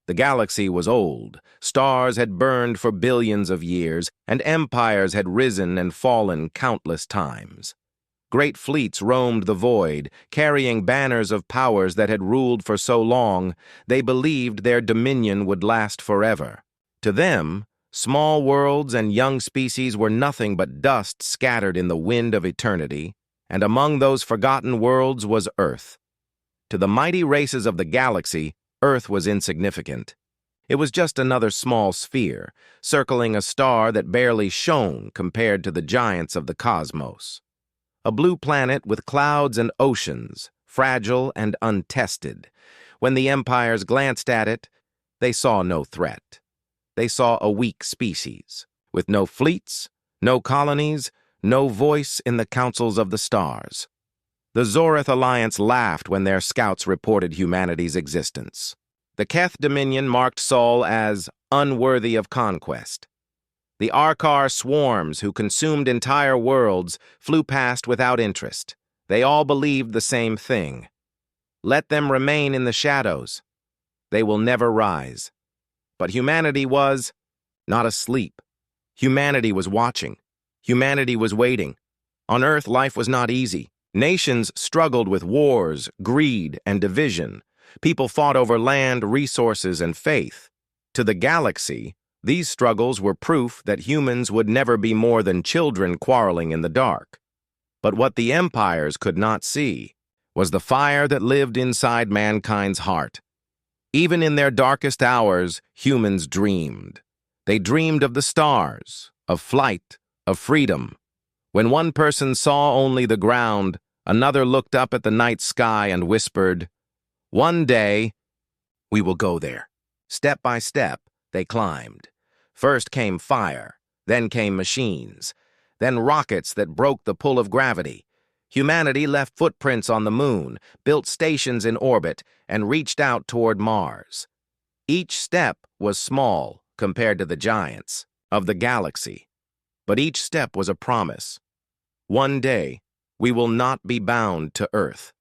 The galaxy was old, stars had burned for billions of years, and empires had risen and fallen countless times. Great fleets roamed the void, carrying banners of powers that had ruled for so long, they believed their dominion would last forever. To them, small worlds and young species were nothing but dust scattered in the wind of eternity, and among those forgotten worlds was Earth. To the mighty races of the galaxy, Earth was insignificant. It was just another small sphere, circling a star that barely shone compared to the giants of the cosmos. A blue planet with clouds and oceans, fragile and untested. When the empires glanced at it, they saw no threat. They saw a weak species, with no fleets, no colonies, no voice in the councils of the stars. The Zorith Alliance laughed when their scouts reported humanity's existence. The Keth Dominion marked Sol as unworthy of conquest. The Arkar swarms, who consumed entire worlds, flew past without interest. They all believed the same thing. Let them remain in the shadows. They will never rise. But humanity was not asleep. Humanity was watching. Humanity was waiting. On Earth, life was not easy. Nations struggled with wars, greed, and division. People fought over land, resources, and faith. To the galaxy, these struggles were proof that humans would never be more than children quarreling in the dark. But what the empires could not see was the fire that lived inside mankind's heart. Even in their darkest hours, humans dreamed. They dreamed of the stars, of flight, of freedom. When one person saw only the ground, another looked up at the night sky and whispered, "One day, we will go there." Step by step, they climbed. First came fire, then came machines, then rockets that broke the pull of gravity. Humanity left footprints on the moon, built stations in orbit, and reached out toward Mars. Each step was small compared to the giants of the galaxy, but each step was a promise. One day, we will not be bound to Earth.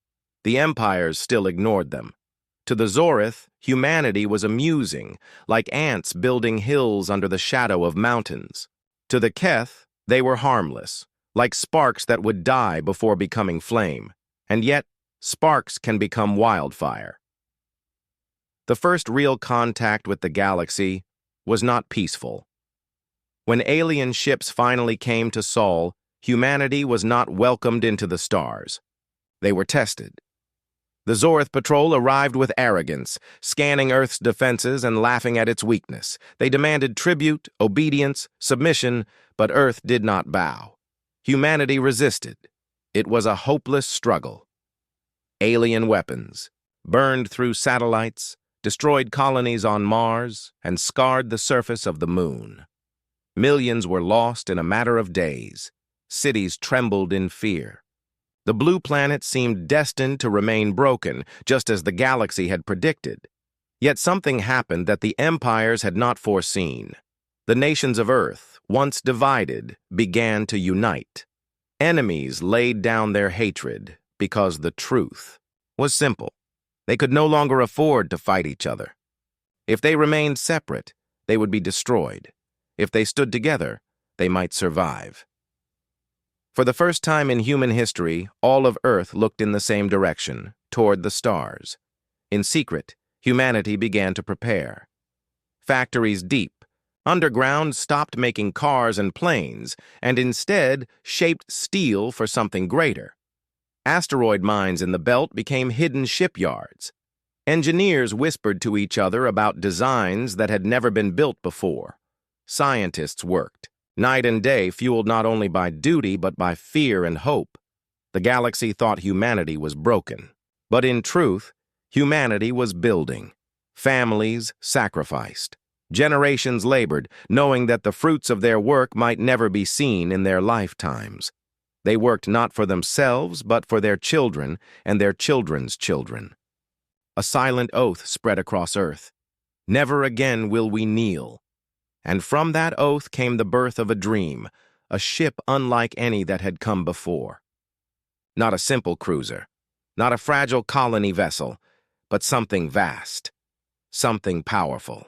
The empires still ignored them. To the Zorith, humanity was amusing, like ants building hills under the shadow of mountains. To the Keth, they were harmless, like sparks that would die before becoming flame. And yet, sparks can become wildfire. The first real contact with the galaxy was not peaceful. When alien ships finally came to Sol, humanity was not welcomed into the stars. They were tested. The Zorith Patrol arrived with arrogance, scanning Earth's defenses and laughing at its weakness. They demanded tribute, obedience, submission, but Earth did not bow. Humanity resisted. It was a hopeless struggle. Alien weapons burned through satellites, destroyed colonies on Mars, and scarred the surface of the moon. Millions were lost in a matter of days. Cities trembled in fear. The blue planet seemed destined to remain broken, just as the galaxy had predicted. Yet something happened that the empires had not foreseen. The nations of Earth, once divided, began to unite. Enemies laid down their hatred because the truth was simple. They could no longer afford to fight each other. If they remained separate, they would be destroyed. If they stood together, they might survive. For the first time in human history, all of Earth looked in the same direction, toward the stars. In secret, humanity began to prepare. Factories deep, underground stopped making cars and planes, and instead shaped steel for something greater. Asteroid mines in the belt became hidden shipyards. Engineers whispered to each other about designs that had never been built before. Scientists worked, night and day, fueled not only by duty but by fear and hope. The galaxy thought humanity was broken. But in truth, humanity was building. Families sacrificed. Generations labored, knowing that the fruits of their work might never be seen in their lifetimes. They worked not for themselves, but for their children and their children's children. A silent oath spread across Earth. Never again will we kneel. And from that oath came the birth of a dream, a ship unlike any that had come before. Not a simple cruiser, not a fragile colony vessel, but something vast. something powerful.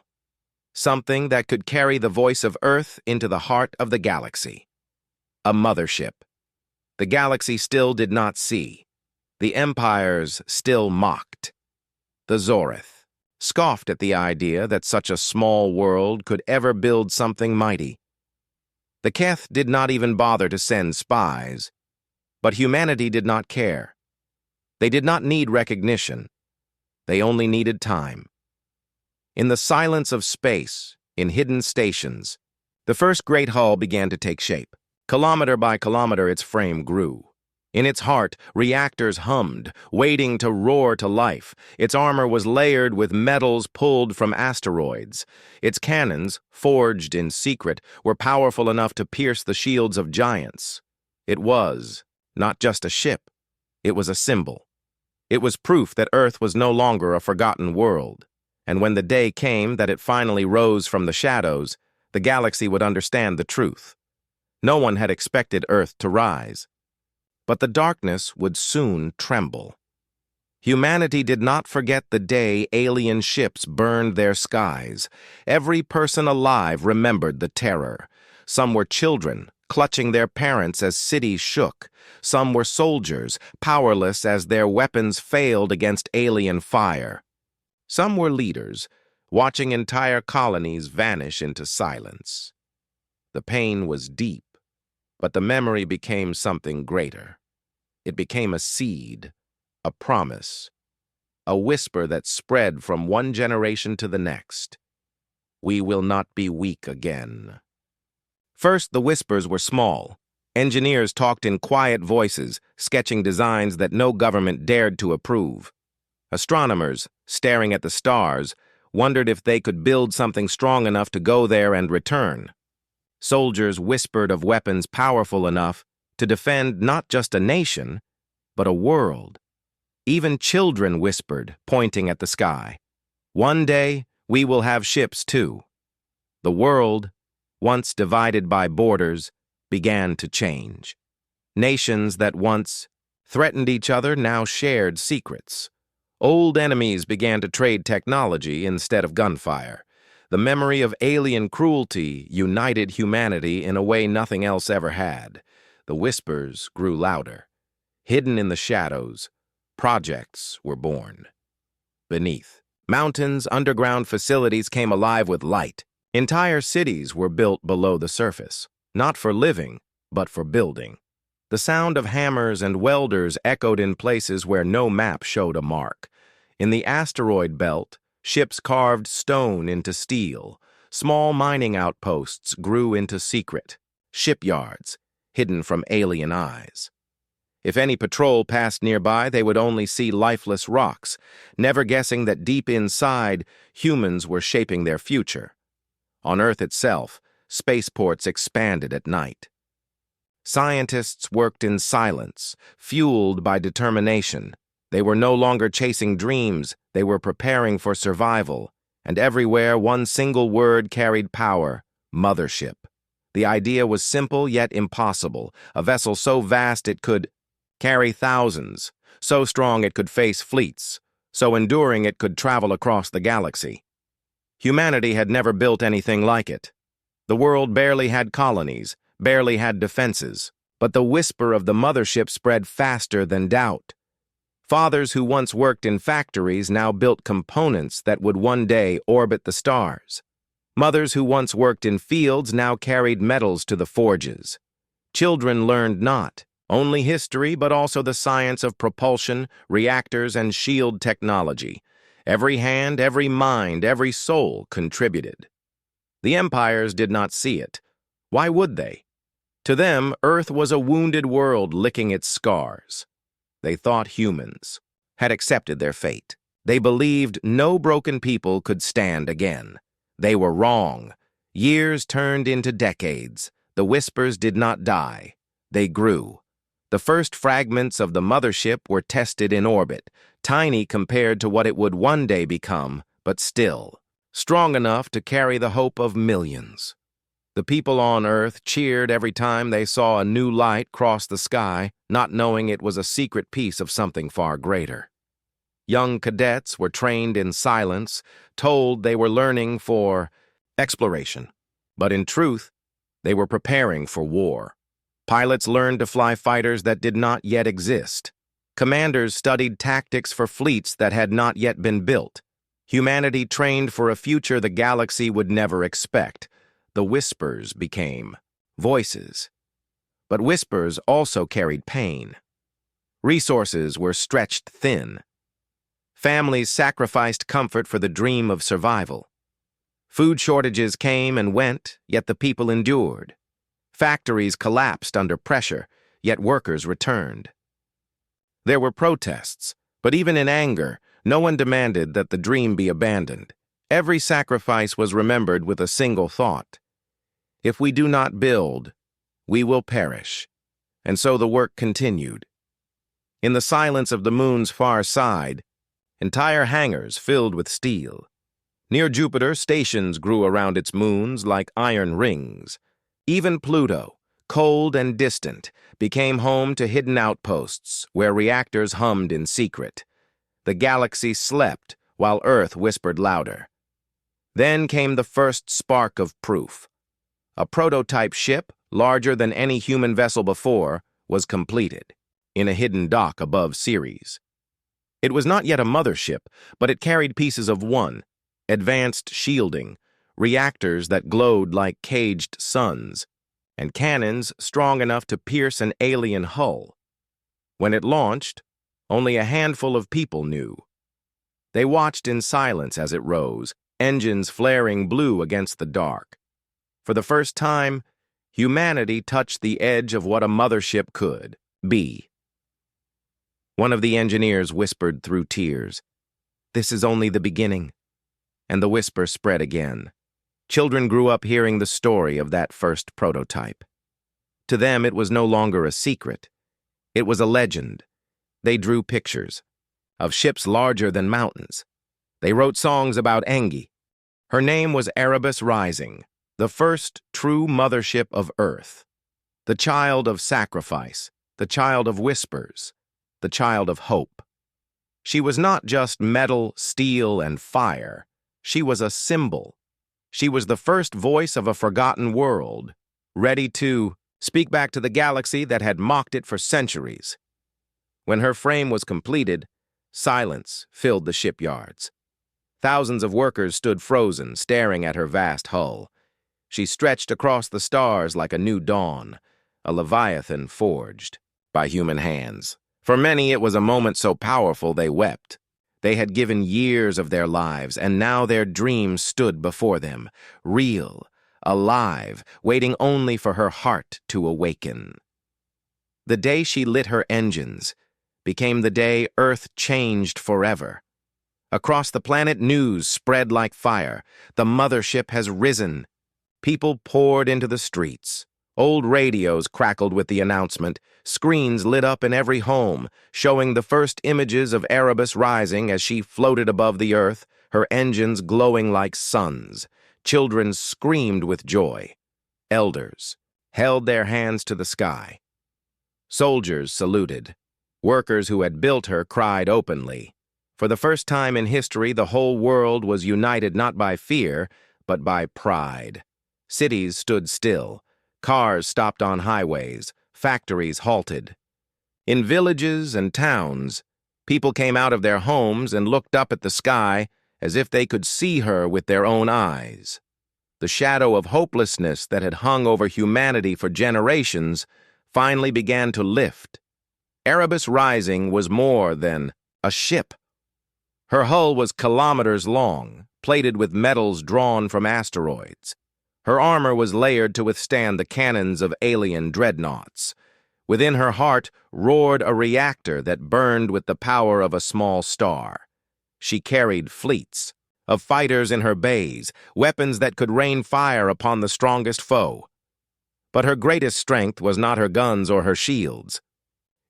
Something that could carry the voice of Earth into the heart of the galaxy. A mothership. The galaxy still did not see. The empires still mocked. The Zorith scoffed at the idea that such a small world could ever build something mighty. The Keth did not even bother to send spies. But humanity did not care. They did not need recognition. They only needed time. In the silence of space, in hidden stations, the first great hull began to take shape. Kilometer by kilometer, its frame grew. In its heart, reactors hummed, waiting to roar to life. Its armor was layered with metals pulled from asteroids. Its cannons, forged in secret, were powerful enough to pierce the shields of giants. It was not just a ship. It was a symbol. It was proof that Earth was no longer a forgotten world. And when the day came that it finally rose from the shadows, the galaxy would understand the truth. No one had expected Earth to rise. But the darkness would soon tremble. Humanity did not forget the day alien ships burned their skies. Every person alive remembered the terror. Some were children, clutching their parents as cities shook. Some were soldiers, powerless as their weapons failed against alien fire. Some were leaders, watching entire colonies vanish into silence. The pain was deep, but the memory became something greater. It became a seed, a promise, a whisper that spread from one generation to the next. We will not be weak again. First, the whispers were small. Engineers talked in quiet voices, sketching designs that no government dared to approve. Astronomers, staring at the stars, wondered if they could build something strong enough to go there and return. Soldiers whispered of weapons powerful enough to defend not just a nation, but a world. Even children whispered, pointing at the sky. One day, we will have ships too. The world, once divided by borders, began to change. Nations that once threatened each other now shared secrets. Old enemies began to trade technology instead of gunfire. The memory of alien cruelty united humanity in a way nothing else ever had. The whispers grew louder. Hidden in the shadows, projects were born. Beneath, mountains, underground facilities came alive with light. Entire cities were built below the surface, not for living, but for building. The sound of hammers and welders echoed in places where no map showed a mark. In the asteroid belt, ships carved stone into steel. Small mining outposts grew into secret shipyards, hidden from alien eyes. If any patrol passed nearby, they would only see lifeless rocks, never guessing that deep inside, humans were shaping their future. On Earth itself, spaceports expanded at night. Scientists worked in silence, fueled by determination. They were no longer chasing dreams, they were preparing for survival. And everywhere, one single word carried power: mothership. The idea was simple yet impossible, a vessel so vast it could carry thousands, so strong it could face fleets, so enduring it could travel across the galaxy. Humanity had never built anything like it. The world barely had colonies, barely had defenses, but the whisper of the mothership spread faster than doubt. Fathers who once worked in factories now built components that would one day orbit the stars. Mothers who once worked in fields now carried metals to the forges. Children learned not only history, but also the science of propulsion, reactors, and shield technology. Every hand, every mind, every soul contributed. The empires did not see it. Why would they? To them, Earth was a wounded world licking its scars. They thought humans had accepted their fate. They believed no broken people could stand again. They were wrong. Years turned into decades. The whispers did not die. They grew. The first fragments of the mothership were tested in orbit, tiny compared to what it would one day become, but still strong enough to carry the hope of millions. The people on Earth cheered every time they saw a new light cross the sky, not knowing it was a secret piece of something far greater. Young cadets were trained in silence, told they were learning for exploration. But in truth, they were preparing for war. Pilots learned to fly fighters that did not yet exist. Commanders studied tactics for fleets that had not yet been built. Humanity trained for a future the galaxy would never expect. The whispers became voices. But whispers also carried pain. Resources were stretched thin. Families sacrificed comfort for the dream of survival. Food shortages came and went, yet the people endured. Factories collapsed under pressure, yet workers returned. There were protests, but even in anger, no one demanded that the dream be abandoned. Every sacrifice was remembered with a single thought. If we do not build, we will perish. And so the work continued. In the silence of the moon's far side, entire hangars filled with steel. Near Jupiter, stations grew around its moons like iron rings. Even Pluto, cold and distant, became home to hidden outposts where reactors hummed in secret. The galaxy slept while Earth whispered louder. Then came the first spark of proof. A prototype ship, larger than any human vessel before, was completed, in a hidden dock above Ceres. It was not yet a mothership, but it carried pieces of one, advanced shielding, reactors that glowed like caged suns, and cannons strong enough to pierce an alien hull. When it launched, only a handful of people knew. They watched in silence as it rose, engines flaring blue against the dark. For the first time, humanity touched the edge of what a mothership could be. One of the engineers whispered through tears, "This is only the beginning." And the whisper spread again. Children grew up hearing the story of that first prototype. To them, it was no longer a secret. It was a legend. They drew pictures of ships larger than mountains. They wrote songs about Engi. Her name was Erebus Rising, the first true mothership of Earth. The child of sacrifice, the child of whispers, the child of hope. She was not just metal, steel, and fire. She was a symbol. She was the first voice of a forgotten world, ready to speak back to the galaxy that had mocked it for centuries. When her frame was completed, silence filled the shipyards. Thousands of workers stood frozen, staring at her vast hull. She stretched across the stars like a new dawn, a leviathan forged by human hands. For many, it was a moment so powerful they wept. They had given years of their lives, and now their dreams stood before them, real, alive, waiting only for her heart to awaken. The day she lit her engines became the day Earth changed forever. Across the planet, news spread like fire. The mothership has risen. People poured into the streets. Old radios crackled with the announcement. Screens lit up in every home, showing the first images of Erebus rising as she floated above the earth, her engines glowing like suns. Children screamed with joy. Elders held their hands to the sky. Soldiers saluted. Workers who had built her cried openly. For the first time in history, the whole world was united not by fear, but by pride. Cities stood still. Cars stopped on highways. Factories halted. In villages and towns, people came out of their homes and looked up at the sky as if they could see her with their own eyes. The shadow of hopelessness that had hung over humanity for generations finally began to lift. Erebus Rising was more than a ship. Her hull was kilometers long, plated with metals drawn from asteroids. Her armor was layered to withstand the cannons of alien dreadnoughts. Within her heart roared a reactor that burned with the power of a small star. She carried fleets of fighters in her bays, weapons that could rain fire upon the strongest foe. But her greatest strength was not her guns or her shields.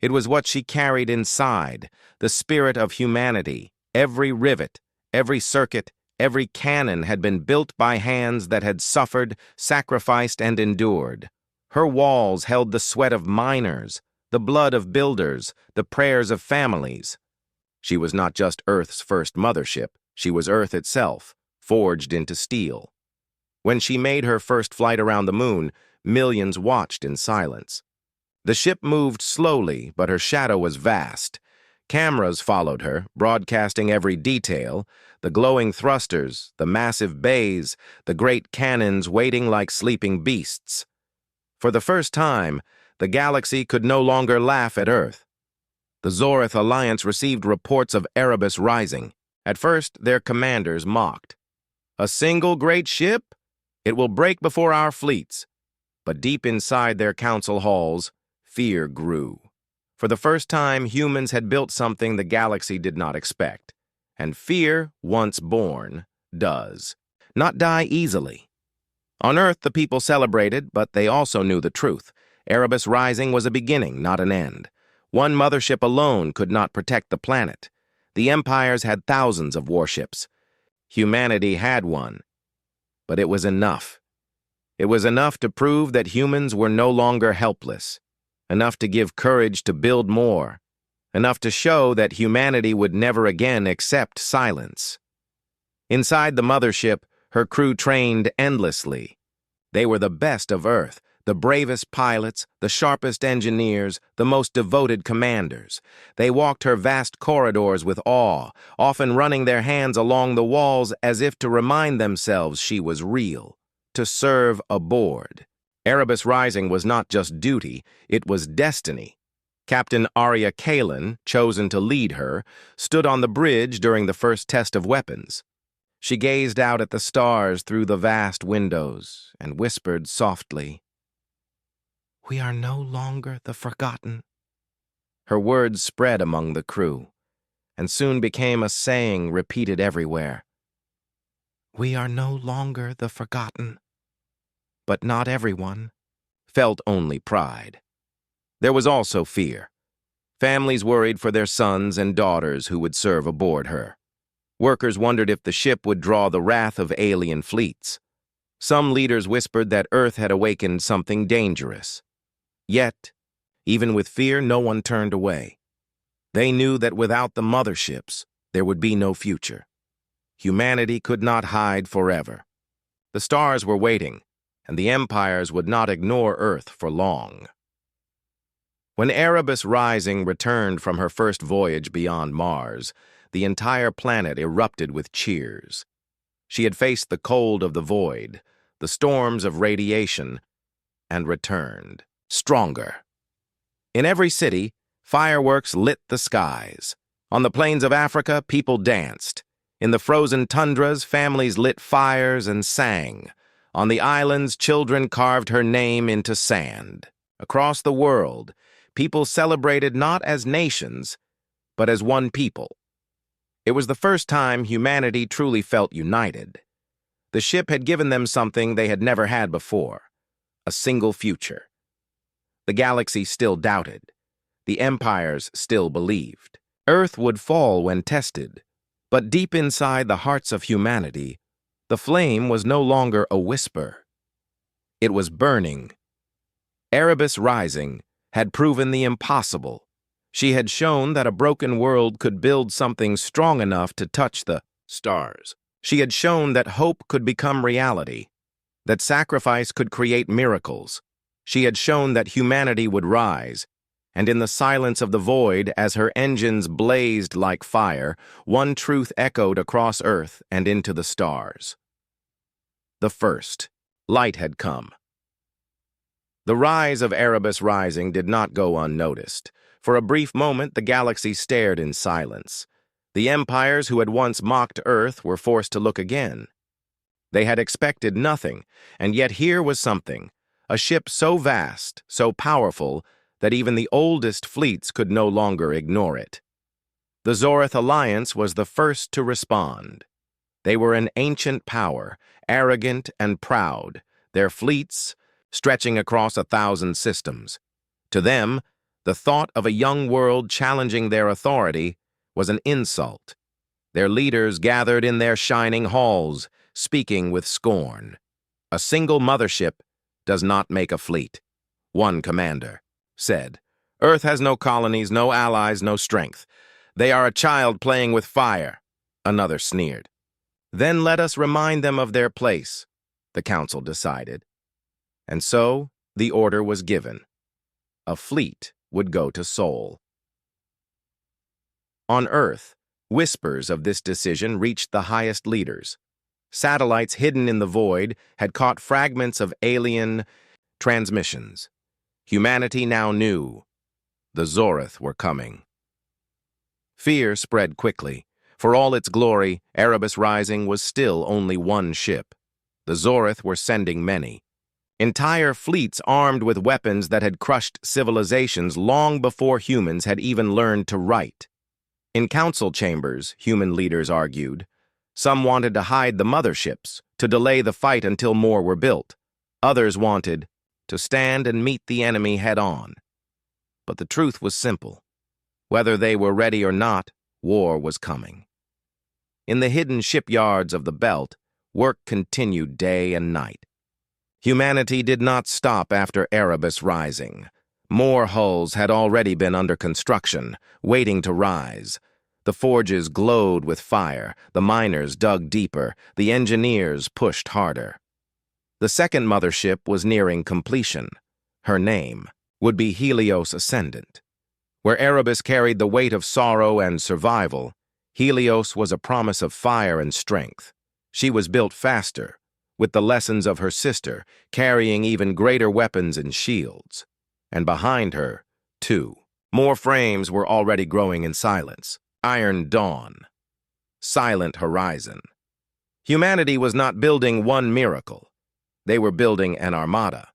It was what she carried inside, the spirit of humanity. Every rivet, every circuit, every cannon had been built by hands that had suffered, sacrificed, and endured. Her walls held the sweat of miners, the blood of builders, the prayers of families. She was not just Earth's first mothership, she was Earth itself, forged into steel. When she made her first flight around the moon, millions watched in silence. The ship moved slowly, but her shadow was vast. Cameras followed her, broadcasting every detail, the glowing thrusters, the massive bays, the great cannons waiting like sleeping beasts. For the first time, the galaxy could no longer laugh at Earth. The Zorith Alliance received reports of Erebus rising. At first, their commanders mocked. "A single great ship? It will break before our fleets." But deep inside their council halls, fear grew. For the first time, humans had built something the galaxy did not expect. And fear, once born, does not die easily. On Earth, the people celebrated, but they also knew the truth. Erebus Rising was a beginning, not an end. One mothership alone could not protect the planet. The empires had thousands of warships. Humanity had one. But it was enough. It was enough to prove that humans were no longer helpless. Enough to give courage to build more. Enough to show that humanity would never again accept silence. Inside the mothership, her crew trained endlessly. They were the best of Earth, the bravest pilots, the sharpest engineers, the most devoted commanders. They walked her vast corridors with awe, often running their hands along the walls as if to remind themselves she was real, to serve aboard. Erebus Rising was not just duty, it was destiny. Captain Arya Kalin, chosen to lead her, stood on the bridge during the first test of weapons. She gazed out at the stars through the vast windows and whispered softly, "We are no longer the forgotten." Her words spread among the crew, and soon became a saying repeated everywhere. "We are no longer the forgotten." But not everyone felt only pride. There was also fear. Families worried for their sons and daughters who would serve aboard her. Workers wondered if the ship would draw the wrath of alien fleets. Some leaders whispered that Earth had awakened something dangerous. Yet, even with fear, no one turned away. They knew that without the motherships, there would be no future. Humanity could not hide forever. The stars were waiting, and the empires would not ignore Earth for long. When Erebus Rising returned from her first voyage beyond Mars, the entire planet erupted with cheers. She had faced the cold of the void, the storms of radiation, and returned, stronger. In every city, fireworks lit the skies. On the plains of Africa, people danced. In the frozen tundras, families lit fires and sang. On the islands, children carved her name into sand. Across the world, people celebrated not as nations, but as one people. It was the first time humanity truly felt united. The ship had given them something they had never had before, a single future. The galaxy still doubted. The empires still believed. Earth would fall when tested, but deep inside the hearts of humanity, the flame was no longer a whisper. It was burning. Erebus Rising had proven the impossible. She had shown that a broken world could build something strong enough to touch the stars. She had shown that hope could become reality, that sacrifice could create miracles. She had shown that humanity would rise, and in the silence of the void, as her engines blazed like fire, one truth echoed across Earth and into the stars. The first, light had come. The rise of Erebus Rising did not go unnoticed. For a brief moment, the galaxy stared in silence. The empires who had once mocked Earth were forced to look again. They had expected nothing, and yet here was something, a ship so vast, so powerful, that even the oldest fleets could no longer ignore it. The Zorith Alliance was the first to respond. They were an ancient power, arrogant and proud, their fleets stretching across 1,000 systems. To them, the thought of a young world challenging their authority was an insult. Their leaders gathered in their shining halls, speaking with scorn. "A single mothership does not make a fleet," one commander said. "Earth has no colonies, no allies, no strength. They are a child playing with fire, another sneered. Then let us remind them of their place, the council decided. And so the order was given. A fleet would go to Sol. On Earth, whispers of this decision reached the highest leaders. Satellites hidden in the void had caught fragments of alien transmissions. Humanity now knew the Zoreth were coming. Fear spread quickly. For all its glory, Erebus Rising was still only one ship. The Zoreth were sending many. Entire fleets armed with weapons that had crushed civilizations long before humans had even learned to write. In council chambers, human leaders argued. Some wanted to hide the motherships, to delay the fight until more were built. Others wanted to stand and meet the enemy head-on. But the truth was simple. Whether they were ready or not, war was coming. In the hidden shipyards of the Belt, work continued day and night. Humanity did not stop after Erebus Rising. More hulls had already been under construction, waiting to rise. The forges glowed with fire, the miners dug deeper, the engineers pushed harder. The second mothership was nearing completion. Her name would be Helios Ascendant. Where Erebus carried the weight of sorrow and survival, Helios was a promise of fire and strength. She was built faster, with the lessons of her sister, carrying even greater weapons and shields. And behind her, too, more frames were already growing in silence. Iron Dawn. Silent Horizon. Humanity was not building one miracle. They were building an armada.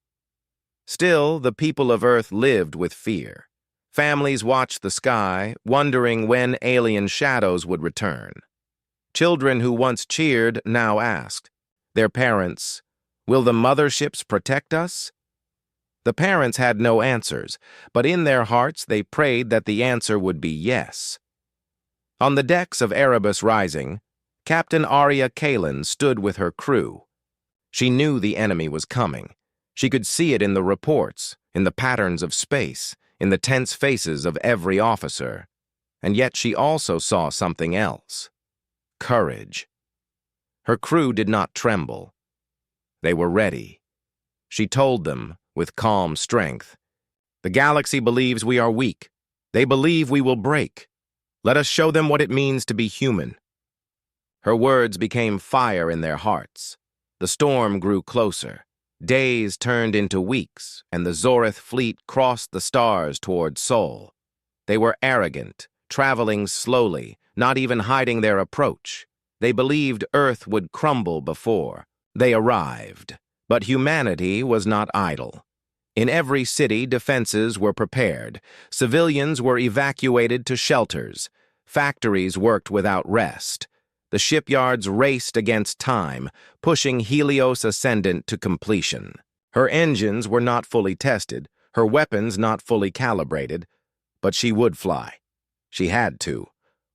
Still, the people of Earth lived with fear. Families watched the sky, wondering when alien shadows would return. Children who once cheered now asked their parents, "Will the motherships protect us?" The parents had no answers, but in their hearts they prayed that the answer would be yes. On the decks of Erebus Rising, Captain Arya Kalin stood with her crew. She knew the enemy was coming. She could see it in the reports, in the patterns of space, in the tense faces of every officer. And yet she also saw something else. Courage. Her crew did not tremble. They were ready. She told them, with calm strength, "The galaxy believes we are weak. They believe we will break. Let us show them what it means to be human." Her words became fire in their hearts. The storm grew closer. Days turned into weeks, and the Zoreth fleet crossed the stars toward Sol. They were arrogant, traveling slowly, not even hiding their approach. They believed Earth would crumble before they arrived. But humanity was not idle. In every city, defenses were prepared. Civilians were evacuated to shelters. Factories worked without rest. The shipyards raced against time, pushing Helios Ascendant to completion. Her engines were not fully tested, her weapons not fully calibrated, but she would fly. She had to.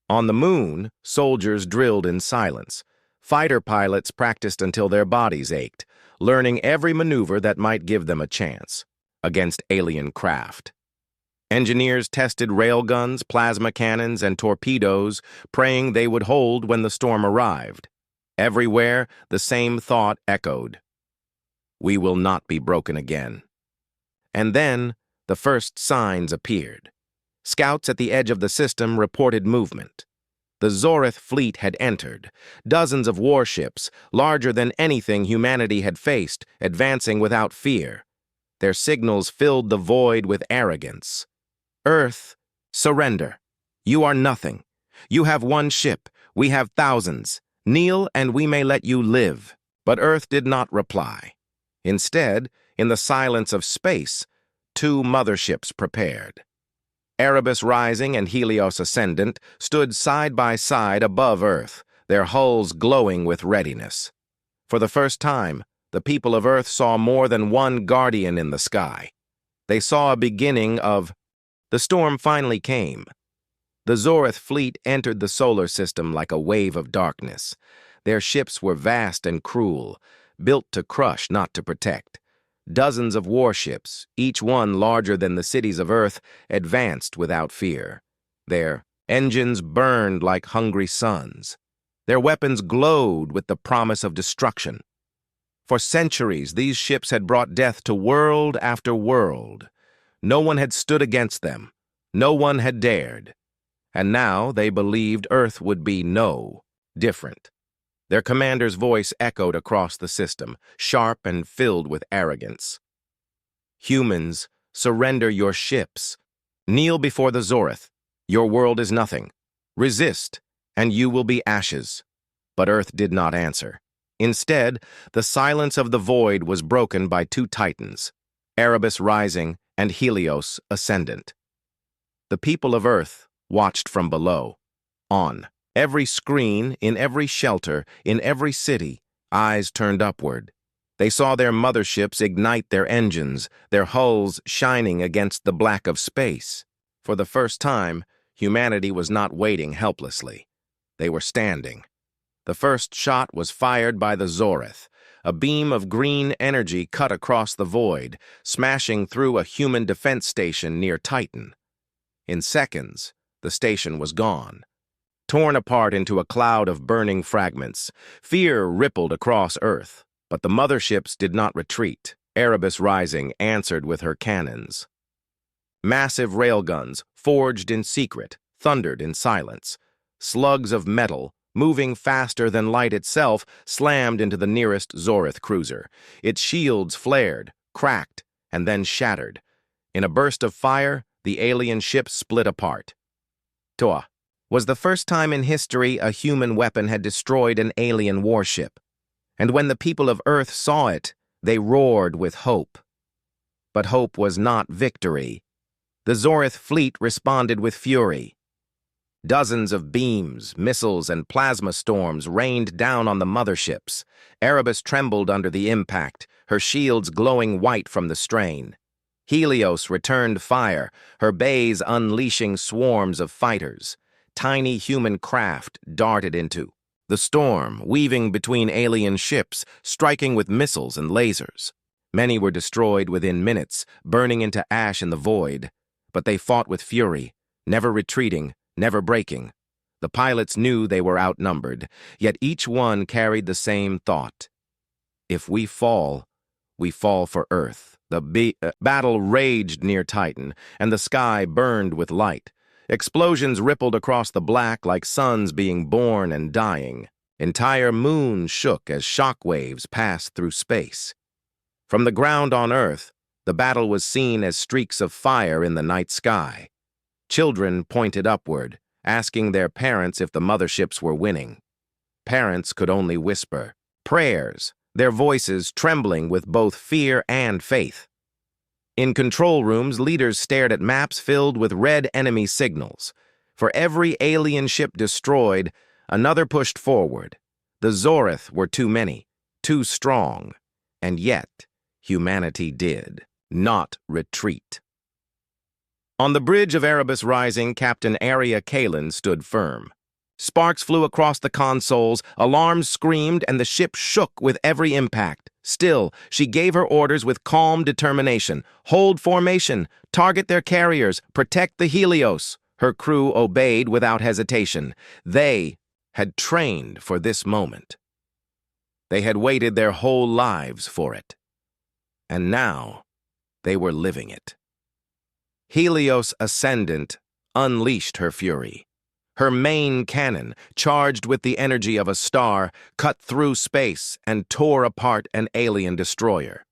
On the moon, soldiers drilled in silence. Fighter pilots practiced until their bodies ached, learning every maneuver that might give them a chance against alien craft. Engineers tested railguns, plasma cannons, and torpedoes, praying they would hold when the storm arrived. Everywhere, the same thought echoed. We will not be broken again. And then, the first signs appeared. Scouts at the edge of the system reported movement. The Zoreth fleet had entered, dozens of warships, larger than anything humanity had faced, advancing without fear. Their signals filled the void with arrogance. Earth, surrender. You are nothing. You have one ship. We have thousands. Kneel and we may let you live. But Earth did not reply. Instead, in the silence of space, two motherships prepared. Erebus Rising and Helios Ascendant stood side by side above Earth, their hulls glowing with readiness. For the first time, the people of Earth saw more than one guardian in the sky. They saw a beginning of... The storm finally came. The Zoreth fleet entered the solar system like a wave of darkness. Their ships were vast and cruel, built to crush, not to protect. Dozens of warships, each one larger than the cities of Earth, advanced without fear. Their Engines burned like hungry suns. Their weapons glowed with the promise of destruction. For centuries, these ships had brought death to world after world. No one had stood against them. No one had dared. And now they believed Earth would be different. Their commander's voice echoed across the system, sharp and filled with arrogance. Humans, surrender your ships. Kneel before the Zorith. Your world is nothing. Resist, and you will be ashes. But Earth did not answer. Instead, the silence of the void was broken by two titans, Erebus rising and Helios ascendant. The people of Earth watched from below. On every screen, in every shelter, in every city, eyes turned upward. They saw their motherships ignite their engines, their hulls shining against the black of space. For the first time, humanity was not waiting helplessly. They were standing. The first shot was fired by the Zorith. A beam of green energy cut across the void, smashing through a human defense station near Titan. In seconds, the station was gone. Torn apart into a cloud of burning fragments, fear rippled across Earth. But the motherships did not retreat. Erebus Rising answered with her cannons. Massive railguns, forged in secret, thundered in silence. Slugs of metal, moving faster than light itself, slammed into the nearest Zorith cruiser. Its shields flared, cracked, and then shattered. In a burst of fire, the alien ship split apart. Toa was the first time in history a human weapon had destroyed an alien warship. And when the people of Earth saw it, they roared with hope. But hope was not victory. The Zorith fleet responded with fury. Dozens of beams, missiles, and plasma storms rained down on the motherships. Erebus trembled under the impact, her shields glowing white from the strain. Helios returned fire, her bays unleashing swarms of fighters. Tiny human craft darted into the storm, weaving between alien ships, striking with missiles and lasers. Many were destroyed within minutes, burning into ash in the void. But they fought with fury, never retreating, never breaking. The pilots knew they were outnumbered, yet each one carried the same thought. If we fall for Earth. The battle raged near Titan, and the sky burned with light. Explosions rippled across the black like suns being born and dying. Entire moons shook as shock waves passed through space. From the ground on Earth, the battle was seen as streaks of fire in the night sky. Children pointed upward, asking their parents if the motherships were winning. Parents could only whisper prayers, their voices trembling with both fear and faith. In control rooms, leaders stared at maps filled with red enemy signals. For every alien ship destroyed, another pushed forward. The Zorith were too many, too strong, and yet humanity did not retreat. On the bridge of Erebus Rising, Captain Aria Kalin stood firm. Sparks flew across the consoles, alarms screamed, and the ship shook with every impact. Still, she gave her orders with calm determination. Hold formation, target their carriers, protect the Helios. Her crew obeyed without hesitation. They had trained for this moment. They had waited their whole lives for it. And now, they were living it. Helios Ascendant unleashed her fury. Her main cannon, charged with the energy of a star, cut through space and tore apart an alien destroyer.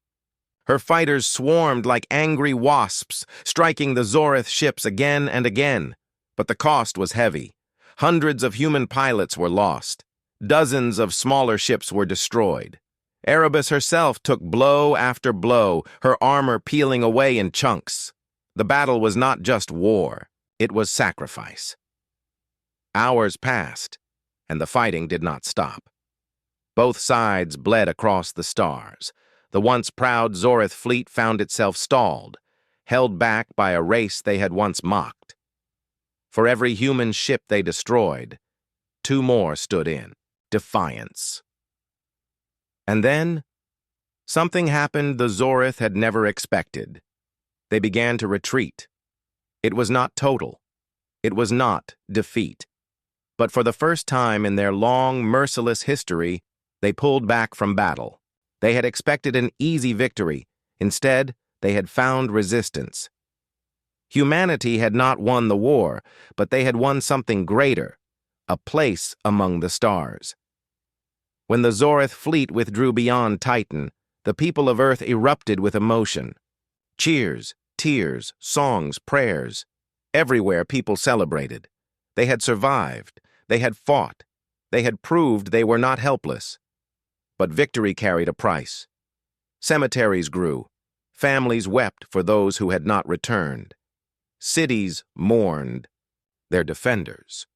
Her fighters swarmed like angry wasps, striking the Zorith ships again and again. But the cost was heavy. Hundreds of human pilots were lost. Dozens of smaller ships were destroyed. Erebus herself took blow after blow, her armor peeling away in chunks. The battle was not just war, it was sacrifice. Hours passed, and the fighting did not stop. Both sides bled across the stars. The once proud Zorith fleet found itself stalled, held back by a race they had once mocked. For every human ship they destroyed, two more stood in defiance. And then, something happened the Zorith had never expected. They began to retreat. It was not total. It was not defeat. But for the first time in their long, merciless history, they pulled back from battle. They had expected an easy victory. Instead, they had found resistance. Humanity had not won the war, but they had won something greater, a place among the stars. When the Zorith fleet withdrew beyond Titan, the people of Earth erupted with emotion. Cheers, tears, songs, prayers. Everywhere people celebrated. They had survived. They had fought. They had proved they were not helpless. But victory carried a price. Cemeteries grew. Families wept for those who had not returned. Cities mourned their defenders.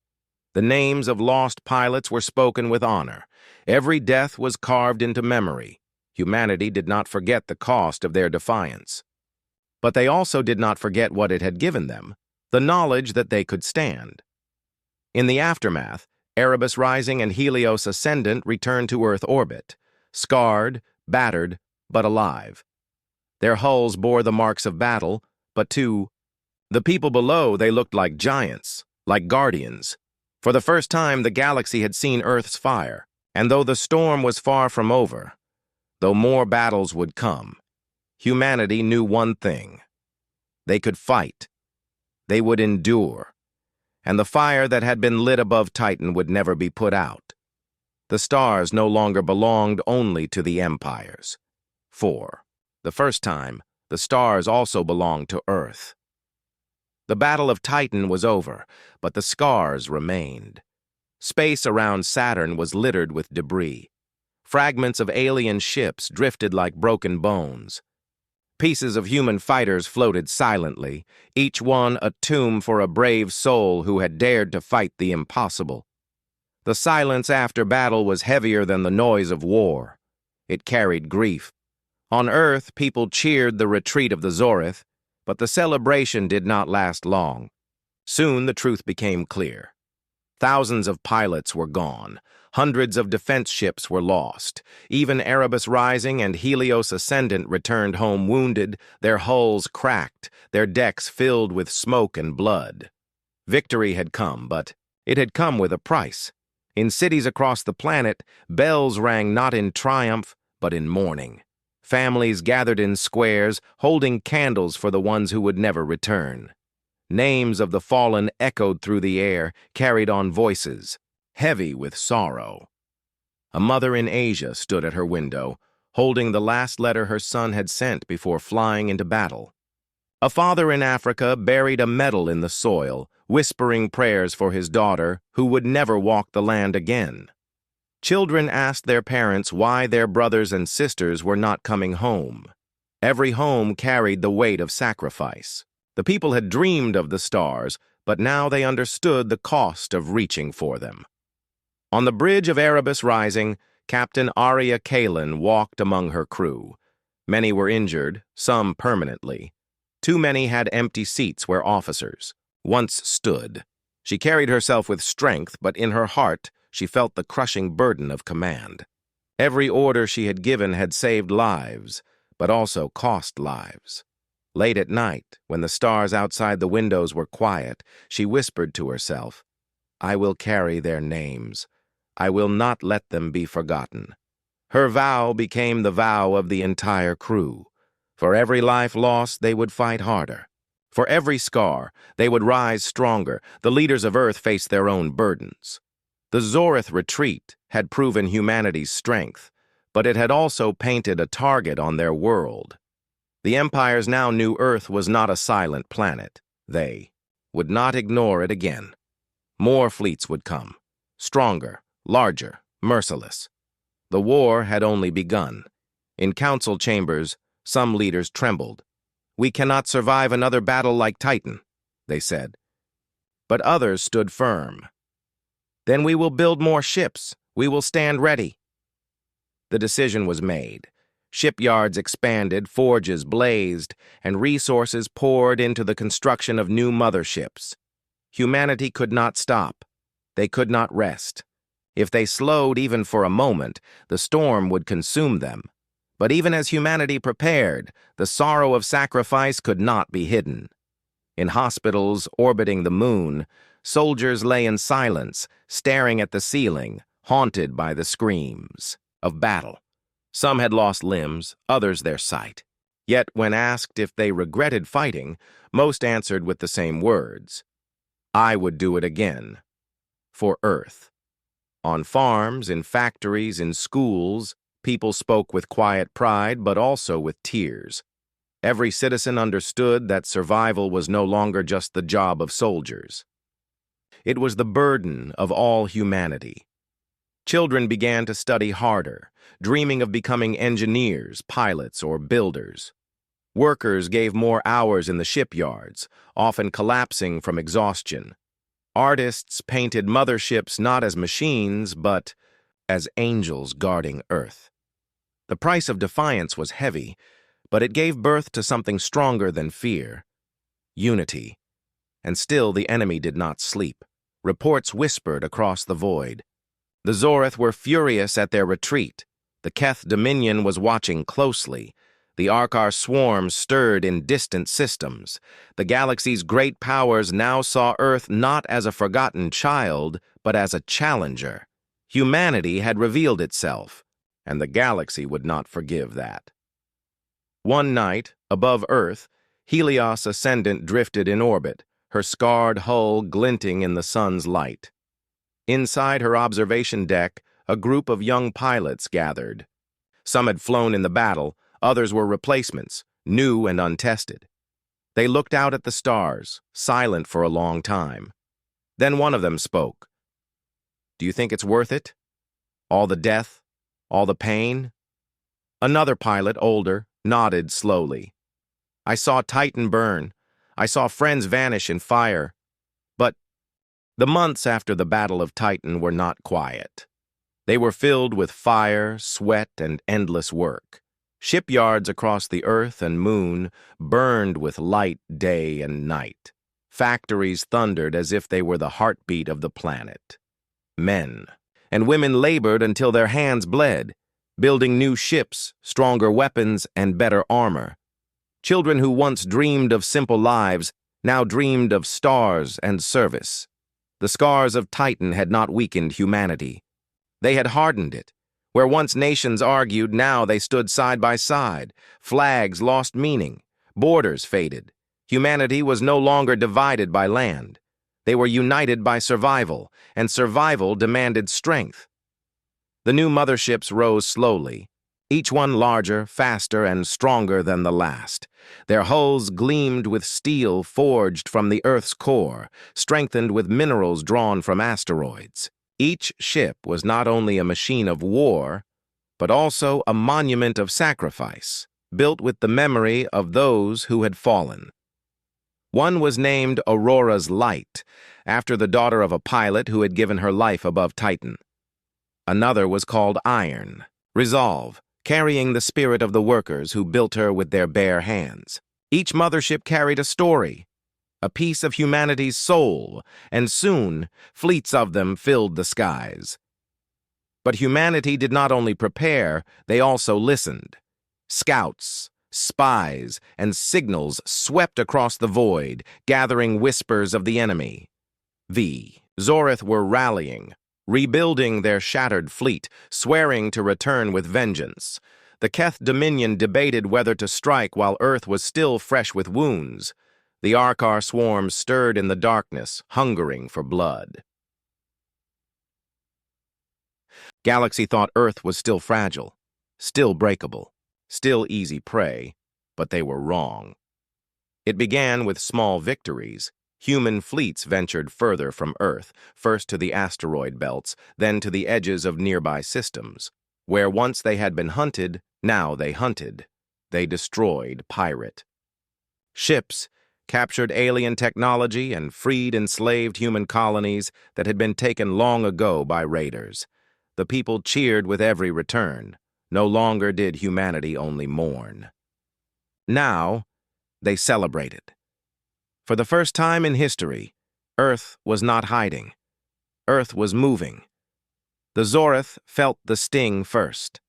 The names of lost pilots were spoken with honor. Every death was carved into memory. Humanity did not forget the cost of their defiance. But they also did not forget what it had given them, the knowledge that they could stand. In the aftermath, Erebus Rising and Helios Ascendant returned to Earth orbit, scarred, battered, but alive. Their hulls bore the marks of battle, but to the people below they looked like giants, like guardians. For the first time, the galaxy had seen Earth's fire, and though the storm was far from over, though more battles would come, humanity knew one thing. They could fight. They would endure. And the fire that had been lit above Titan would never be put out. The stars no longer belonged only to the empires. For the first time, the stars also belonged to Earth. The Battle of Titan was over, but the scars remained. Space around Saturn was littered with debris. Fragments of alien ships drifted like broken bones. Pieces of human fighters floated silently, each one a tomb for a brave soul who had dared to fight the impossible. The silence after battle was heavier than the noise of war. It carried grief. On Earth, people cheered the retreat of the Zorith, but the celebration did not last long. Soon the truth became clear. Thousands of pilots were gone. Hundreds of defense ships were lost. Even Erebus Rising and Helios Ascendant returned home wounded, their hulls cracked, their decks filled with smoke and blood. Victory had come, but it had come with a price. In cities across the planet, bells rang not in triumph, but in mourning. Families gathered in squares, holding candles for the ones who would never return. Names of the fallen echoed through the air, carried on voices, heavy with sorrow. A mother in Asia stood at her window, holding the last letter her son had sent before flying into battle. A father in Africa buried a medal in the soil, whispering prayers for his daughter, who would never walk the land again. Children asked their parents why their brothers and sisters were not coming home. Every home carried the weight of sacrifice. The people had dreamed of the stars, but now they understood the cost of reaching for them. On the bridge of Erebus Rising, Captain Arya Kalin walked among her crew. Many were injured, some permanently. Too many had empty seats where officers once stood. She carried herself with strength, but in her heart, she felt the crushing burden of command. Every order she had given had saved lives, but also cost lives. Late at night, when the stars outside the windows were quiet, she whispered to herself, "I will carry their names. I will not let them be forgotten." Her vow became the vow of the entire crew. For every life lost, they would fight harder. For every scar, they would rise stronger. The leaders of Earth faced their own burdens. The Zorith retreat had proven humanity's strength, but it had also painted a target on their world. The empires now knew Earth was not a silent planet. They would not ignore it again. More fleets would come, stronger, larger, merciless. The war had only begun. In council chambers, some leaders trembled. "We cannot survive another battle like Titan," they said. But others stood firm. "Then we will build more ships. We will stand ready." The decision was made. Shipyards expanded, forges blazed, and resources poured into the construction of new motherships. Humanity could not stop. They could not rest. If they slowed even for a moment, the storm would consume them. But even as humanity prepared, the sorrow of sacrifice could not be hidden. In hospitals orbiting the moon, soldiers lay in silence, staring at the ceiling, haunted by the screams of battle. Some had lost limbs, others their sight. Yet when asked if they regretted fighting, most answered with the same words. I would do it again. For Earth. On farms, in factories, in schools, people spoke with quiet pride, but also with tears. Every citizen understood that survival was no longer just the job of soldiers. It was the burden of all humanity. Children began to study harder, dreaming of becoming engineers, pilots, or builders. Workers gave more hours in the shipyards, often collapsing from exhaustion. Artists painted motherships not as machines, but as angels guarding Earth. The price of defiance was heavy, but it gave birth to something stronger than fear. Unity. And still the enemy did not sleep. Reports whispered across the void. The Zoreth were furious at their retreat. The Keth Dominion was watching closely. The Arkar swarms stirred in distant systems. The galaxy's great powers now saw Earth not as a forgotten child, but as a challenger. Humanity had revealed itself, and the galaxy would not forgive that. One night, above Earth, Helios Ascendant drifted in orbit, her scarred hull glinting in the sun's light. Inside her observation deck, a group of young pilots gathered. Some had flown in the battle, others were replacements, new and untested. They looked out at the stars, silent for a long time. Then one of them spoke. Do you think it's worth it? All the death? All the pain? Another pilot, older, nodded slowly. I saw Titan burn. I saw friends vanish in fire. But the months after the Battle of Titan were not quiet. They were filled with fire, sweat, and endless work. Shipyards across the Earth and moon burned with light day and night. Factories thundered as if they were the heartbeat of the planet. Men and women labored until their hands bled, building new ships, stronger weapons, and better armor. Children who once dreamed of simple lives now dreamed of stars and service. The scars of Titan had not weakened humanity. They had hardened it. Where once nations argued, now they stood side by side. Flags lost meaning. Borders faded. Humanity was no longer divided by land. They were united by survival, and survival demanded strength. The new motherships rose slowly, each one larger, faster, and stronger than the last. Their hulls gleamed with steel forged from the Earth's core, strengthened with minerals drawn from asteroids. Each ship was not only a machine of war, but also a monument of sacrifice, built with the memory of those who had fallen. One was named Aurora's Light, after the daughter of a pilot who had given her life above Titan. Another was called Iron, Resolve, carrying the spirit of the workers who built her with their bare hands. Each mothership carried a story, a piece of humanity's soul, and soon fleets of them filled the skies. But humanity did not only prepare, they also listened. Scouts, spies, and signals swept across the void, gathering whispers of the enemy. The Zoreth were rallying, rebuilding their shattered fleet, swearing to return with vengeance. The Keth Dominion debated whether to strike while Earth was still fresh with wounds. The Arkar swarms stirred in the darkness, hungering for blood. Galaxy thought Earth was still fragile, still breakable, still easy prey, but they were wrong. It began with small victories. Human fleets ventured further from Earth, first to the asteroid belts, then to the edges of nearby systems. Where once they had been hunted, now they hunted. They destroyed pirate. Ships captured alien technology and freed enslaved human colonies that had been taken long ago by raiders. The people cheered with every return. No longer did humanity only mourn. Now, they celebrated. For the first time in history, Earth was not hiding. Earth was moving. The Zoreth felt the sting first.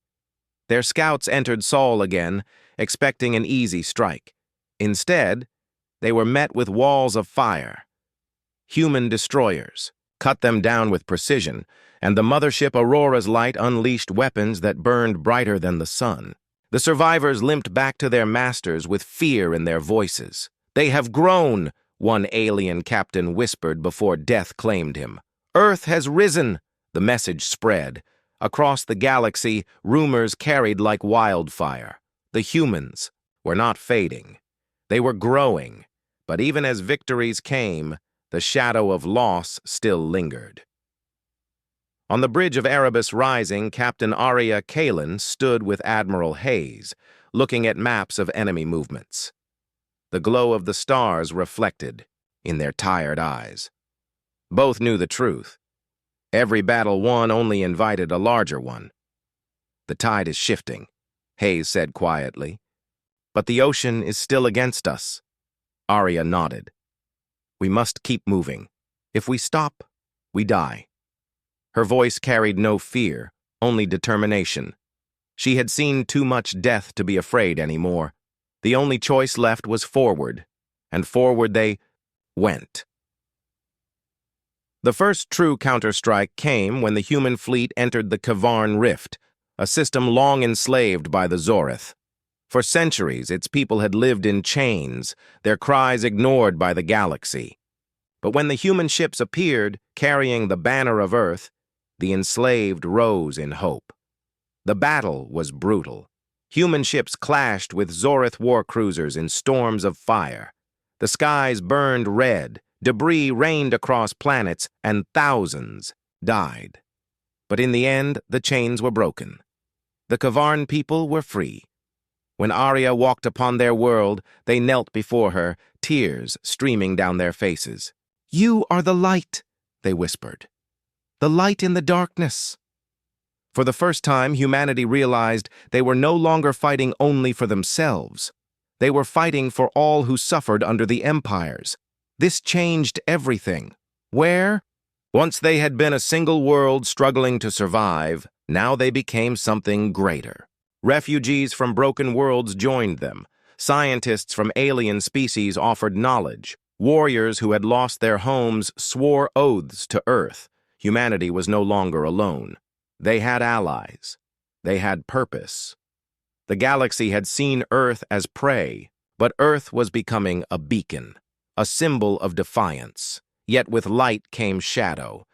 Their scouts entered Sol again, expecting an easy strike. Instead, they were met with walls of fire. Human destroyers cut them down with precision, and the mothership Aurora's light unleashed weapons that burned brighter than the sun. The survivors limped back to their masters with fear in their voices. "They have grown," one alien captain whispered before death claimed him. "Earth has risen," the message spread. Across the galaxy, rumors carried like wildfire. The humans were not fading. They were growing, but even as victories came, the shadow of loss still lingered. On the bridge of Erebus Rising, Captain Arya Kalin stood with Admiral Hayes, looking at maps of enemy movements. The glow of the stars reflected in their tired eyes. Both knew the truth. Every battle won only invited a larger one. "The tide is shifting," Hayes said quietly. "But the ocean is still against us." Arya nodded. "We must keep moving. If we stop, we die." Her voice carried no fear, only determination. She had seen too much death to be afraid anymore. The only choice left was forward, and forward they went. The first true counterstrike came when the human fleet entered the Kavarn Rift, a system long enslaved by the Zorith. For centuries, its people had lived in chains, their cries ignored by the galaxy. But when the human ships appeared, carrying the banner of Earth, the enslaved rose in hope. The battle was brutal. Human ships clashed with Zorith war cruisers in storms of fire. The skies burned red, debris rained across planets, and thousands died. But in the end, the chains were broken. The Kavarn people were free. When Arya walked upon their world, they knelt before her, tears streaming down their faces. "You are the light," they whispered. "The light in the darkness." For the first time, humanity realized they were no longer fighting only for themselves. They were fighting for all who suffered under the empires. This changed everything. Where? Once they had been a single world struggling to survive, now they became something greater. Refugees from broken worlds joined them. Scientists from alien species offered knowledge. Warriors who had lost their homes swore oaths to Earth. Humanity was no longer alone. They had allies. They had purpose. The galaxy had seen Earth as prey, but Earth was becoming a beacon, a symbol of defiance. Yet with light came shadow.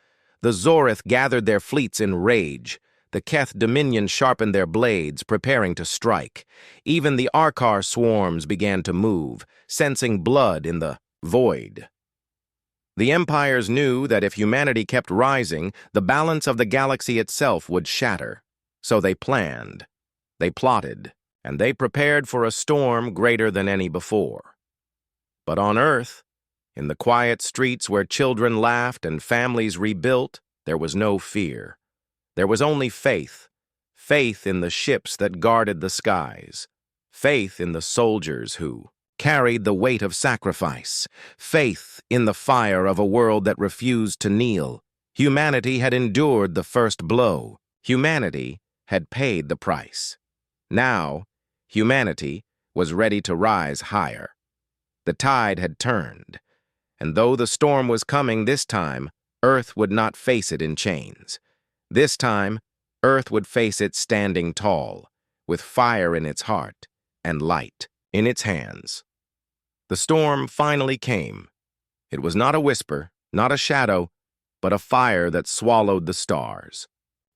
The Zorith gathered their fleets in rage. The Keth Dominion sharpened their blades, preparing to strike. Even the Arkar swarms began to move, sensing blood in the void. The empires knew that if humanity kept rising, the balance of the galaxy itself would shatter. So they planned, they plotted, and they prepared for a storm greater than any before. But on Earth, in the quiet streets where children laughed and families rebuilt, there was no fear. There was only faith. Faith in the ships that guarded the skies. Faith in the soldiers who carried the weight of sacrifice. Faith in the fire of a world that refused to kneel. Humanity had endured the first blow. Humanity had paid the price. Now, humanity was ready to rise higher. The tide had turned, and though the storm was coming this time, Earth would not face it in chains. This time, Earth would face it standing tall, with fire in its heart and light in its hands. The storm finally came. It was not a whisper, not a shadow, but a fire that swallowed the stars.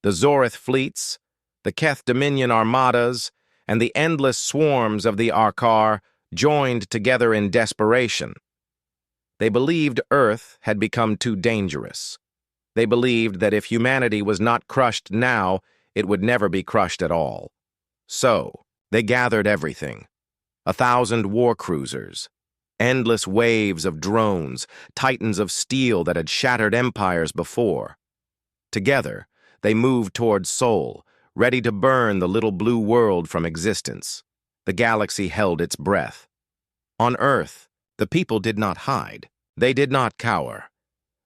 The Zorith fleets, the Keth Dominion armadas, and the endless swarms of the Arkar joined together in desperation. They believed Earth had become too dangerous. They believed that if humanity was not crushed now, it would never be crushed at all. So, they gathered everything. 1,000 war cruisers, endless waves of drones, titans of steel that had shattered empires before. Together, they moved toward Sol, ready to burn the little blue world from existence. The galaxy held its breath. On Earth, the people did not hide. They did not cower.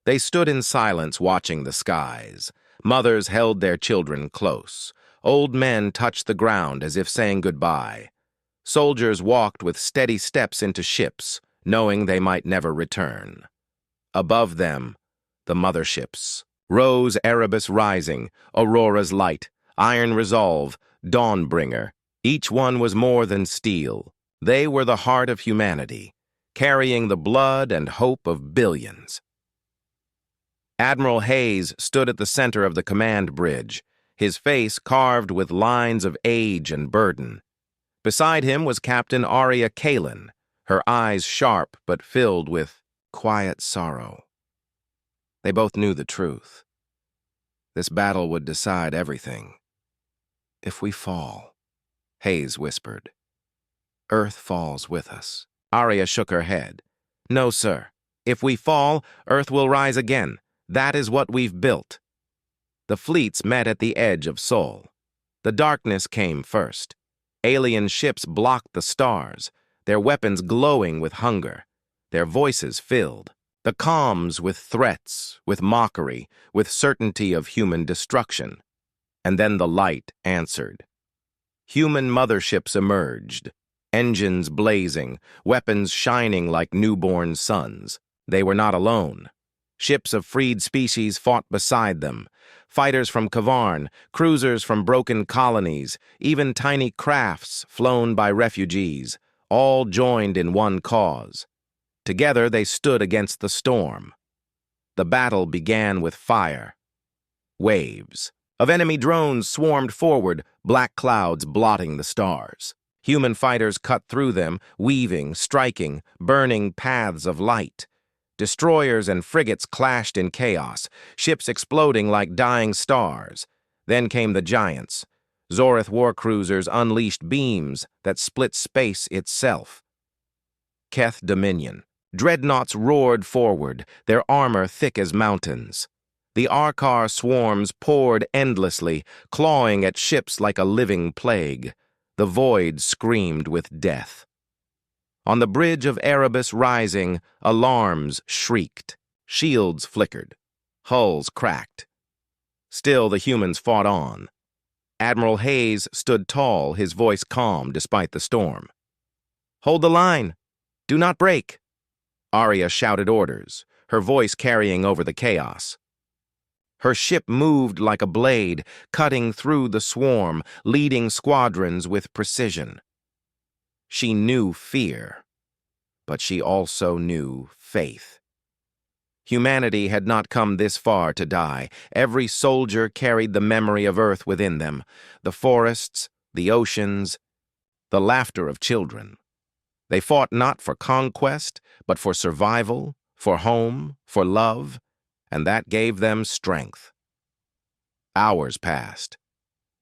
They stood in silence watching the skies. Mothers held their children close. Old men touched the ground as if saying goodbye. Soldiers walked with steady steps into ships, knowing they might never return. Above them, the motherships. Rose Erebus Rising, Aurora's Light, Iron Resolve, Dawnbringer. Each one was more than steel. They were the heart of humanity, carrying the blood and hope of billions. Admiral Hayes stood at the center of the command bridge, his face carved with lines of age and burden. Beside him was Captain Arya Kalin, her eyes sharp but filled with quiet sorrow. They both knew the truth. This battle would decide everything. If we fall, Hayes whispered, Earth falls with us. Arya shook her head. No, sir. If we fall, Earth will rise again. That is what we've built. The fleets met at the edge of Sol. The darkness came first. Alien ships blocked the stars, their weapons glowing with hunger, their voices filled. The comms with threats, with mockery, with certainty of human destruction. And then the light answered. Human motherships emerged, engines blazing, weapons shining like newborn suns. They were not alone. Ships of freed species fought beside them. Fighters from Kavarn, cruisers from broken colonies, even tiny crafts flown by refugees, all joined in one cause. Together they stood against the storm. The battle began with fire. Waves of enemy drones swarmed forward, black clouds blotting the stars. Human fighters cut through them, weaving, striking, burning paths of light. Destroyers and frigates clashed in chaos, ships exploding like dying stars. Then came the giants. Zorith warcruisers unleashed beams that split space itself. Keth Dominion. Dreadnoughts roared forward, their armor thick as mountains. The Arkar swarms poured endlessly, clawing at ships like a living plague. The void screamed with death. On the bridge of Erebus Rising, alarms shrieked, shields flickered, hulls cracked. Still the humans fought on. Admiral Hayes stood tall, his voice calm despite the storm. Hold the line! Do not break! Arya shouted orders, her voice carrying over the chaos. Her ship moved like a blade, cutting through the swarm, leading squadrons with precision. She knew fear, but she also knew faith. Humanity had not come this far to die. Every soldier carried the memory of Earth within them, the forests, the oceans, the laughter of children. They fought not for conquest, but for survival, for home, for love, and that gave them strength. Hours passed.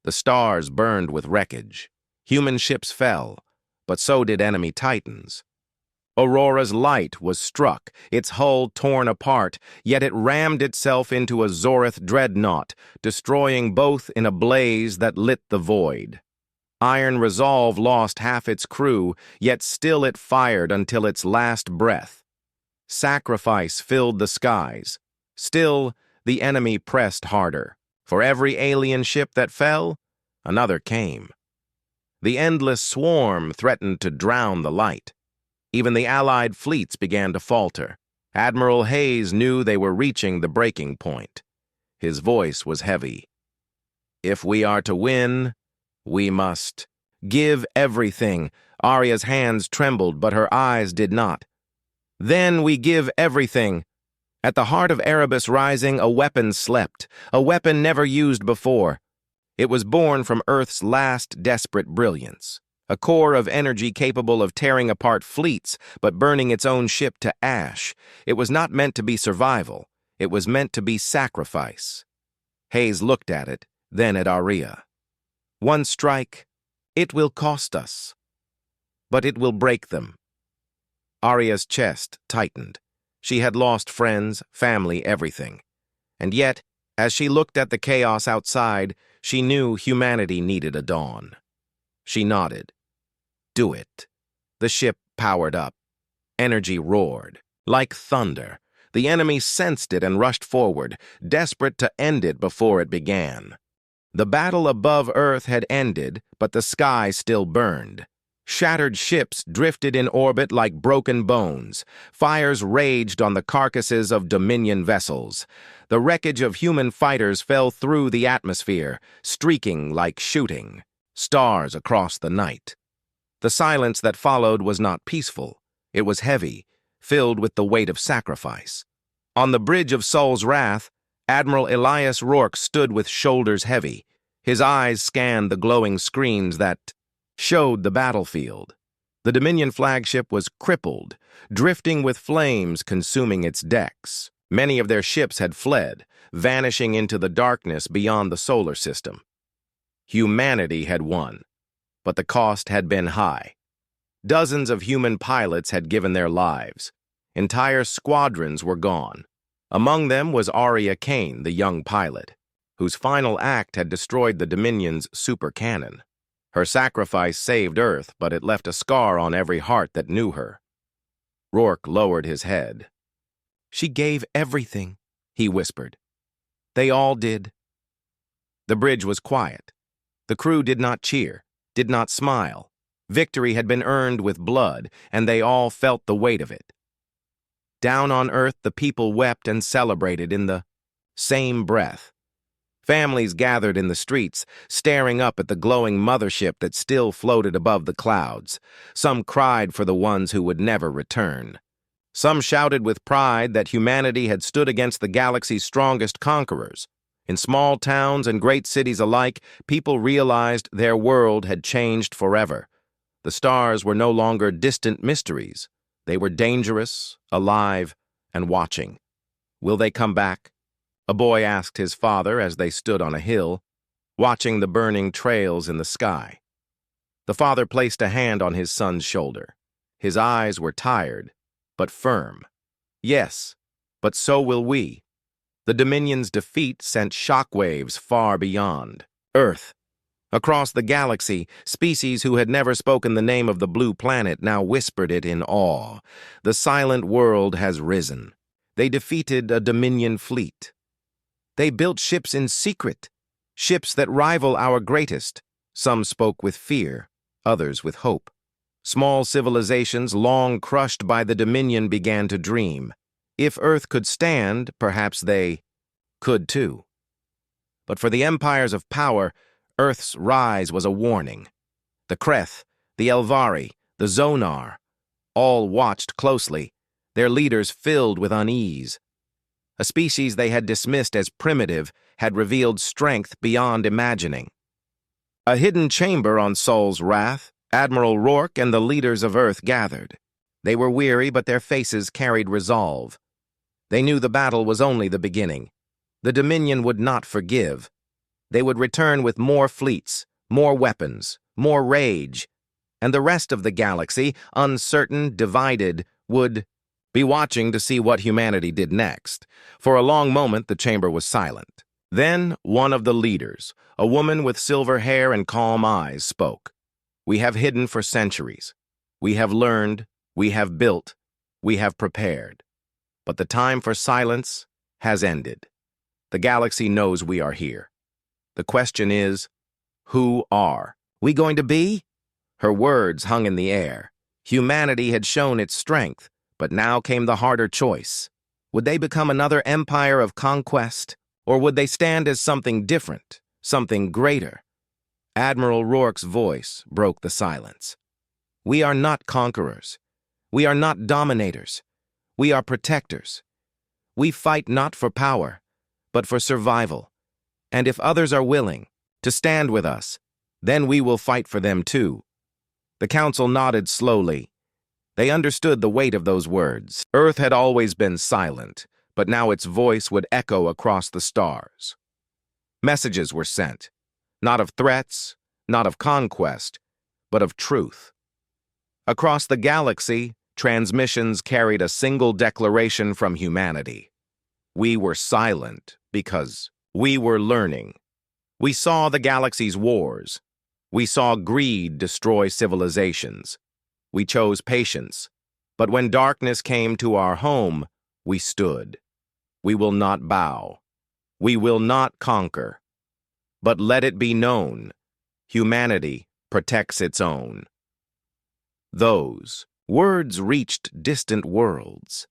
The stars burned with wreckage. Human ships fell, but so did enemy titans. Aurora's light was struck, its hull torn apart, yet it rammed itself into a Zorith dreadnought, destroying both in a blaze that lit the void. Iron Resolve lost half its crew, yet still it fired until its last breath. Sacrifice filled the skies. Still, the enemy pressed harder. For every alien ship that fell, another came. The endless swarm threatened to drown the light. Even the Allied fleets began to falter. Admiral Hayes knew they were reaching the breaking point. His voice was heavy. If we are to win, we must give everything. Arya's hands trembled, but her eyes did not. Then we give everything. At the heart of Erebus Rising, a weapon slept, a weapon never used before. It was born from Earth's last desperate brilliance, a core of energy capable of tearing apart fleets, but burning its own ship to ash. It was not meant to be survival. It was meant to be sacrifice. Hayes looked at it, then at Arya. One strike, it will cost us, but it will break them. Arya's chest tightened. She had lost friends, family, everything. And yet, as she looked at the chaos outside, she knew humanity needed a dawn. She nodded. Do it. The ship powered up. Energy roared. Like thunder, the enemy sensed it and rushed forward, desperate to end it before it began. The battle above Earth had ended, but the sky still burned. Shattered ships drifted in orbit like broken bones. Fires raged on the carcasses of Dominion vessels. The wreckage of human fighters fell through the atmosphere, streaking like shooting stars across the night. The silence that followed was not peaceful. It was heavy, filled with the weight of sacrifice. On the bridge of Sol's Wrath, Admiral Elias Rourke stood with shoulders heavy. His eyes scanned the glowing screens that showed the battlefield. The Dominion flagship was crippled, drifting with flames consuming its decks. Many of their ships had fled, vanishing into the darkness beyond the solar system. Humanity had won, but the cost had been high. Dozens of human pilots had given their lives. Entire squadrons were gone. Among them was Arya Kane, the young pilot, whose final act had destroyed the Dominion's super cannon. Her sacrifice saved Earth, but it left a scar on every heart that knew her. Rourke lowered his head. "She gave everything," he whispered. "They all did." The bridge was quiet. The crew did not cheer, did not smile. Victory had been earned with blood, and they all felt the weight of it. Down on Earth, the people wept and celebrated in the same breath. Families gathered in the streets, staring up at the glowing mothership that still floated above the clouds. Some cried for the ones who would never return. Some shouted with pride that humanity had stood against the galaxy's strongest conquerors. In small towns and great cities alike, people realized their world had changed forever. The stars were no longer distant mysteries. They were dangerous, alive, and watching. "Will they come back?" a boy asked his father as they stood on a hill, watching the burning trails in the sky. The father placed a hand on his son's shoulder. His eyes were tired, but firm. "Yes, but so will we." The Dominion's defeat sent shockwaves far beyond Earth. Across the galaxy, species who had never spoken the name of the blue planet now whispered it in awe. The silent world has risen. They defeated a Dominion fleet. They built ships in secret, ships that rival our greatest. Some spoke with fear, others with hope. Small civilizations long crushed by the Dominion began to dream. If Earth could stand, perhaps they could too. But for the empires of power, Earth's rise was a warning. The Kreth, the Elvari, the Zonar, all watched closely, their leaders filled with unease. A species they had dismissed as primitive had revealed strength beyond imagining. A hidden chamber on Sol's Wrath, Admiral Rourke and the leaders of Earth gathered. They were weary, but their faces carried resolve. They knew the battle was only the beginning. The Dominion would not forgive. They would return with more fleets, more weapons, more rage, and the rest of the galaxy, uncertain, divided, would be watching to see what humanity did next. For a long moment, the chamber was silent. Then one of the leaders, a woman with silver hair and calm eyes, spoke. "We have hidden for centuries. We have learned, we have built, we have prepared. But the time for silence has ended. The galaxy knows we are here. The question is, who are we going to be?" Her words hung in the air. Humanity had shown its strength, but now came the harder choice. Would they become another empire of conquest, or would they stand as something different, something greater? Admiral Rourke's voice broke the silence. "We are not conquerors. We are not dominators. We are protectors. We fight not for power, but for survival. And if others are willing to stand with us, then we will fight for them too." The council nodded slowly. They understood the weight of those words. Earth had always been silent, but now its voice would echo across the stars. Messages were sent, not of threats, not of conquest, but of truth. Across the galaxy, transmissions carried a single declaration from humanity. We were silent because we were learning. We saw the galaxy's wars. We saw greed destroy civilizations. We chose patience, but when darkness came to our home, we stood. We will not bow. We will not conquer. But let it be known, humanity protects its own. Those words reached distant worlds.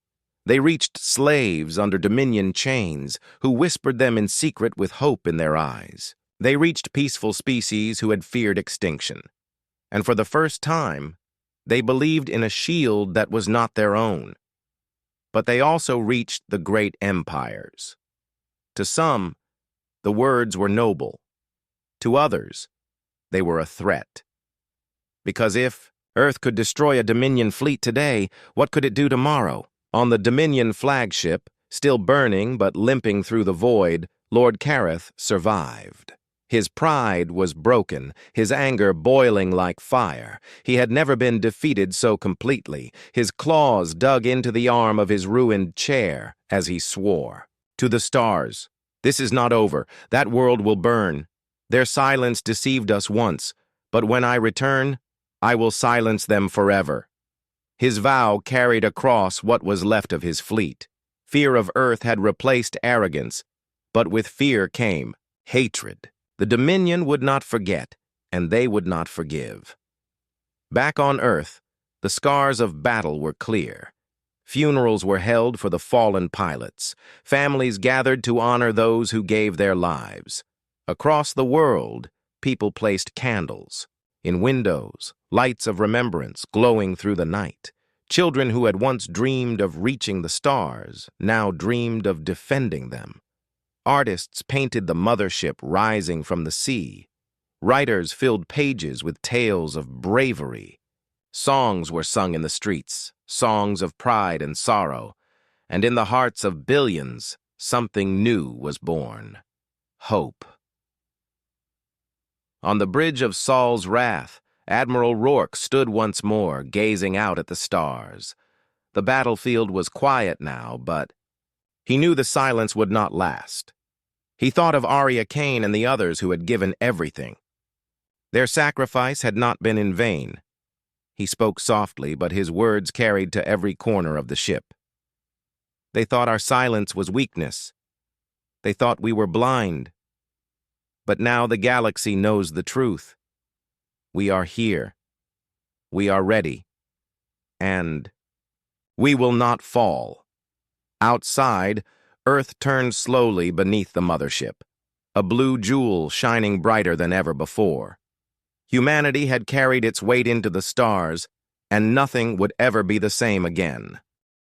They reached slaves under dominion chains who whispered them in secret with hope in their eyes. They reached peaceful species who had feared extinction. And for the first time, they believed in a shield that was not their own. But they also reached the great empires. To some, the words were noble. To others, they were a threat. Because if Earth could destroy a Dominion fleet today, what could it do tomorrow? On the Dominion flagship, still burning but limping through the void, Lord Kareth survived. His pride was broken, his anger boiling like fire. He had never been defeated so completely. His claws dug into the arm of his ruined chair as he swore. To the stars, this is not over. That world will burn. Their silence deceived us once, but when I return, I will silence them forever. His vow carried across what was left of his fleet. Fear of Earth had replaced arrogance, but with fear came hatred. The Dominion would not forget, and they would not forgive. Back on Earth, the scars of battle were clear. Funerals were held for the fallen pilots. Families gathered to honor those who gave their lives. Across the world, people placed candles. In windows, lights of remembrance glowing through the night. Children who had once dreamed of reaching the stars now dreamed of defending them. Artists painted the mothership rising from the sea. Writers filled pages with tales of bravery. Songs were sung in the streets, songs of pride and sorrow, and in the hearts of billions, something new was born. Hope. On the bridge of Saul's Wrath, Admiral Rourke stood once more, gazing out at the stars. The battlefield was quiet now, but he knew the silence would not last. He thought of Arya Kane and the others who had given everything. Their sacrifice had not been in vain. He spoke softly, but his words carried to every corner of the ship. They thought our silence was weakness. They thought we were blind. But now the galaxy knows the truth. We are here. We are ready. And we will not fall. Outside, Earth turned slowly beneath the mothership, a blue jewel shining brighter than ever before. Humanity had carried its weight into the stars, and nothing would ever be the same again.